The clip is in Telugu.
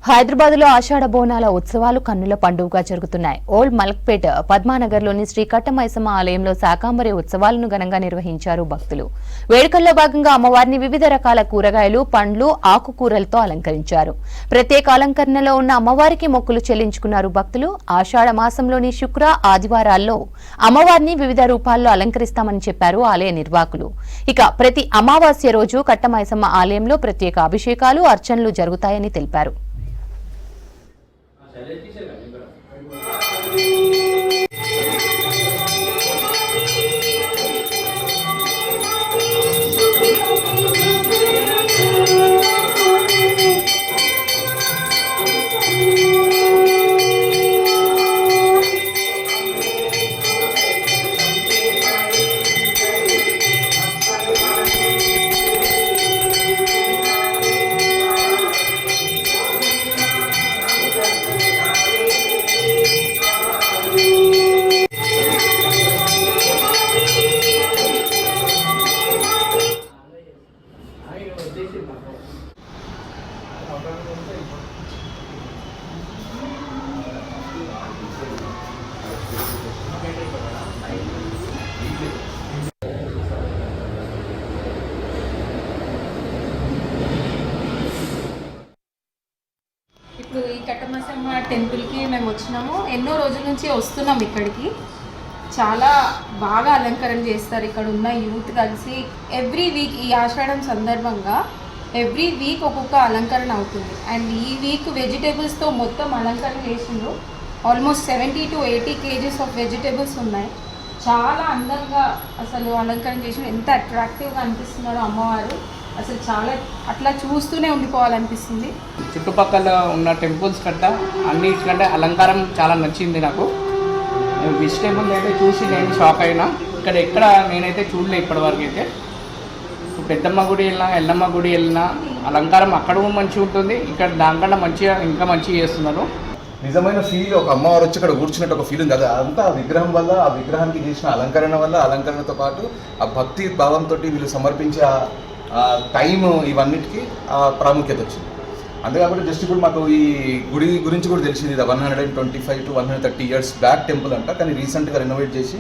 హైదరాబాద్లో ఆషాఢ బోనాల ఉత్సవాలు కన్నుల పండుగగా జరుగుతున్నాయి. ఓల్డ్ మలక్పేట్ పద్మానగర్లోని శ్రీ కట్టమైసమ్మ ఆలయంలో శాకాంబరి ఉత్సవాలను ఘనంగా నిర్వహించారు భక్తులు. వేడుకల్లో భాగంగా అమ్మవారిని వివిధ రకాల కూరగాయలు, పండ్లు, ఆకుకూరలతో అలంకరించారు. ప్రత్యేక అలంకరణలో ఉన్న అమ్మవారికి మొక్కులు చెల్లించుకున్నారు భక్తులు. ఆషాఢ మాసంలోని శుక్ర, ఆదివారాల్లో అమ్మవారిని వివిధ రూపాల్లో అలంకరిస్తామని చెప్పారు ఆలయ నిర్వాహకులు. ఇక ప్రతి అమావాస్య రోజు కట్టమైసమ్మ ఆలయంలో ప్రత్యేక అభిషేకాలు, అర్చనలు జరుగుతాయని తెలిపారు. ఇప్పుడు ఈ కట్టమైసమ్మ టెంపుల్కి మేము వచ్చినాము. ఎన్నో రోజుల నుంచి వస్తున్నాం. ఇక్కడికి చాలా బాగా అలంకరణ చేస్తారు. ఇక్కడ ఉన్న యూత్ కలిసి ఎవ్రీ వీక్ ఈ ఆషాఢం సందర్భంగా ఎవ్రీ వీక్ ఒక్కొక్క అలంకరణ అవుతుంది. అండ్ ఈ వీక్ వెజిటేబుల్స్తో మొత్తం అలంకరణ చేసిండ్రు. Almost 70 to 80 kgs of vegetables ఉన్నాయి. చాలా అందంగా అసలు అలంకరణ చేసి ఎంత అట్రాక్టివ్గా అనిపిస్తున్నారో అమ్మవారు. అసలు చాలా అట్లా చూస్తూనే ఉండిపోవాలనిపిస్తుంది. చుట్టుపక్కల ఉన్న టెంపుల్స్ కంటే అన్నిటికంటే అలంకారం చాలా నచ్చింది నాకు. వెజిటేబుల్ అయితే చూసి నేను షాక్ అయినా. ఇక్కడ ఎక్కడ నేనైతే చూడలే ఇప్పటివరకు అయితే. పెద్దమ్మ గుడి వెళ్ళినా, ఎల్లమ్మ గుడి వెళ్ళినా అలంకారం అక్కడ మంచిగా ఉంటుంది. ఇక్కడ దానికన్నా మంచిగా ఇంకా మంచిగా చేస్తున్నారు. నిజమైన ఫీల్ ఒక అమ్మవారు వచ్చి ఇక్కడ కూర్చున్నట్టు ఒక ఫీల్ ఉంది. అది అంతా ఆ విగ్రహం వల్ల, ఆ విగ్రహానికి చేసిన అలంకరణ వల్ల, అలంకరణతో పాటు ఆ భక్తి భావంతో వీళ్ళు సమర్పించే టైం ఇవన్నిటికీ ప్రాముఖ్యత వచ్చింది. అంతేకాకుండా జస్ట్ ఇప్పుడు మాకు ఈ గుడి గురించి కూడా తెలిసింది. ఇది 125 to 130 years బ్యాక్ టెంపుల్ అంట. కానీ రీసెంట్గా రెనోవేట్ చేసి